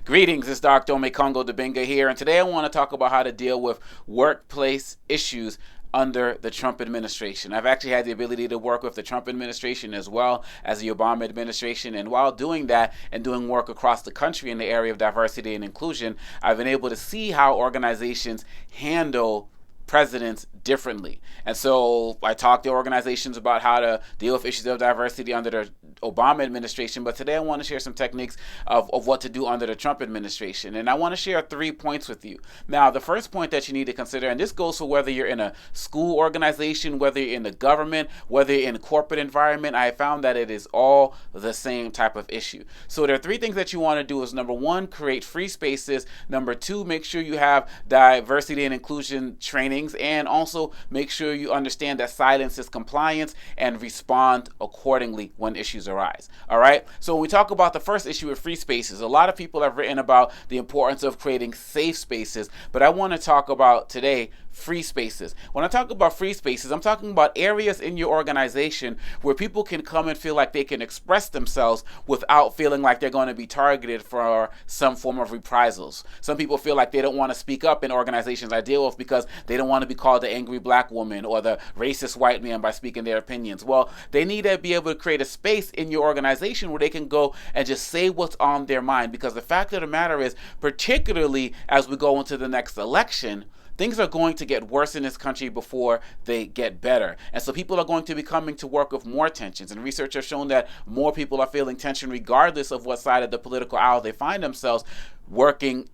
Greetings, it's Dr. Ome Congo Debinga here, and today I want to talk about how to deal with workplace issues under the Trump administration. I've actually had the ability to work with the Trump administration as well as the Obama administration, and while doing that and doing work across the country in the area of diversity and inclusion, I've been able to see how organizations handle presidents differently. And so I talked to organizations about how to deal with issues of diversity under the Obama administration, but today I want to share some techniques of what to do under the Trump administration. And I want to share 3 points with you. Now, the first point that you need to consider, and this goes for whether you're in a school organization, whether you're in the government, whether you're in a corporate environment, I have found that it is all the same type of issue. So there are 3 things that you want to do is number 1, create free spaces. Number 2, make sure you have diversity and inclusion training, and also make sure you understand that silence is compliance and respond accordingly when issues arise. All right. So when we talk about the first issue of free spaces, a lot of people have written about the importance of creating safe spaces, but I want to talk about today free spaces. When I talk about free spaces, I'm talking about areas in your organization where people can come and feel like they can express themselves without feeling like they're going to be targeted for some form of reprisals. Some people feel like they don't want to speak up in organizations I deal with because they don't want to be called the angry black woman or the racist white man by speaking their opinions. Well, they need to be able to create a space in your organization where they can go and just say what's on their mind, because the fact of the matter is, particularly as we go into the next election, things are going to get worse in this country before they get better. And so people are going to be coming to work with more tensions. And research has shown that more people are feeling tension regardless of what side of the political aisle they find themselves working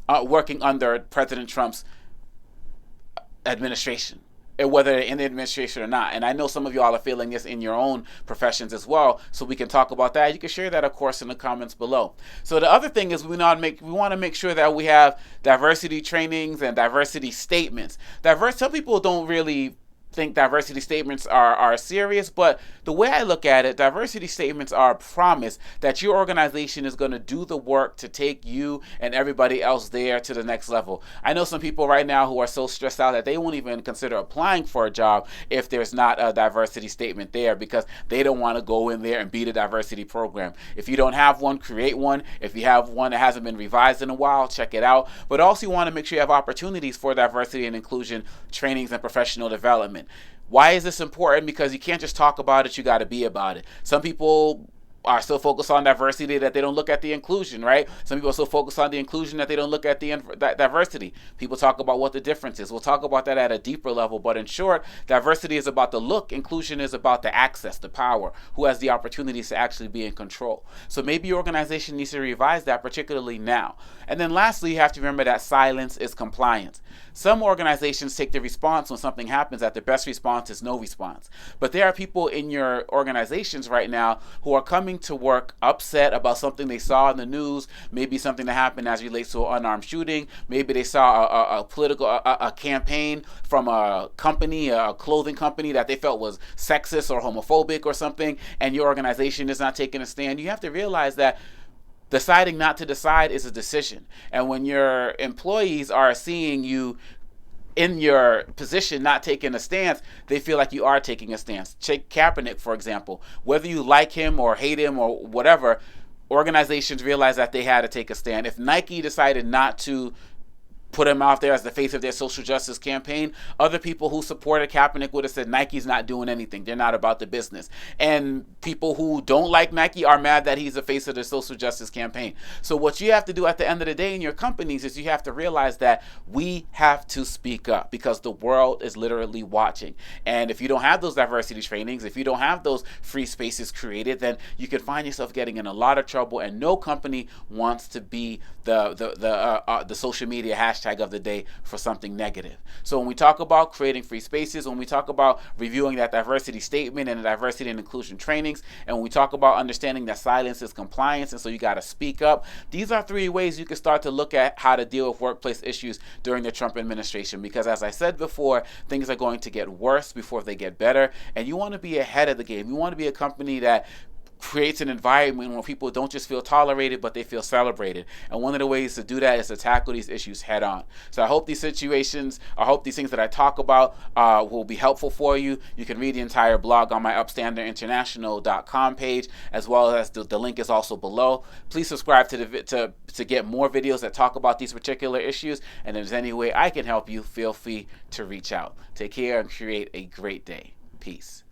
under President Trump's administration, and whether they're in the administration or not. And I know some of y'all are feeling this in your own professions as well, so we can talk about that. You can share that, of course, in the comments below. So the other thing is we want to make sure that we have diversity trainings and diversity statements. Some people don't really think diversity statements are serious, but the way I look at it, diversity statements are a promise that your organization is going to do the work to take you and everybody else there to the next level. I know some people right now who are so stressed out that they won't even consider applying for a job if there's not a diversity statement there, because they don't want to go in there and beat a diversity program. If you don't have one, create one. If you have one that hasn't been revised in a while, check it out. But also you want to make sure you have opportunities for diversity and inclusion trainings and professional development. Why is this important? Because you can't just talk about it, you got to be about it. Some people are so focused on diversity that they don't look at the inclusion, right? Some people are so focused on the inclusion that they don't look at the diversity. People talk about what the difference is. We'll talk about that at a deeper level, but in short, diversity is about the look, inclusion is about the access, the power, who has the opportunities to actually be in control. So maybe your organization needs to revise that, particularly now. And then lastly, you have to remember that silence is compliance. Some organizations take the response when something happens that the best response is no response. But there are people in your organizations right now who are coming to work upset about something they saw in the news, maybe something that happened as relates to an unarmed shooting. Maybe they saw a political campaign from a company, a clothing company that they felt was sexist or homophobic or something, and your organization is not taking a stand. You have to realize that deciding not to decide is a decision. And when your employees are seeing you in your position not taking a stance, they feel like you are taking a stance. Take Kaepernick, for example. Whether you like him or hate him or whatever, organizations realized that they had to take a stand. If Nike decided not to put him out there as the face of their social justice campaign, other people who supported Kaepernick would have said Nike's not doing anything. They're not about the business. And people who don't like Nike are mad that he's the face of the social justice campaign. So what you have to do at the end of the day in your companies is you have to realize that we have to speak up, because the world is literally watching. And if you don't have those diversity trainings, if you don't have those free spaces created, then you can find yourself getting in a lot of trouble, and no company wants to be the social media hashtag of the day for something negative. So when we talk about creating free spaces, when we talk about reviewing that diversity statement and the diversity and inclusion trainings, and when we talk about understanding that silence is compliance, and so you got to speak up, these are 3 ways you can start to look at how to deal with workplace issues during the Trump administration. Because as I said before, things are going to get worse before they get better, and you want to be ahead of the game. You want to be a company that creates an environment where people don't just feel tolerated, but they feel celebrated. And one of the ways to do that is to tackle these issues head on. So I hope these situations, I hope these things that I talk about will be helpful for you. You can read the entire blog on my upstanderinternational.com page, as well as the link is also below. Please subscribe to get more videos that talk about these particular issues. And if there's any way I can help you, feel free to reach out. Take care and create a great day. Peace.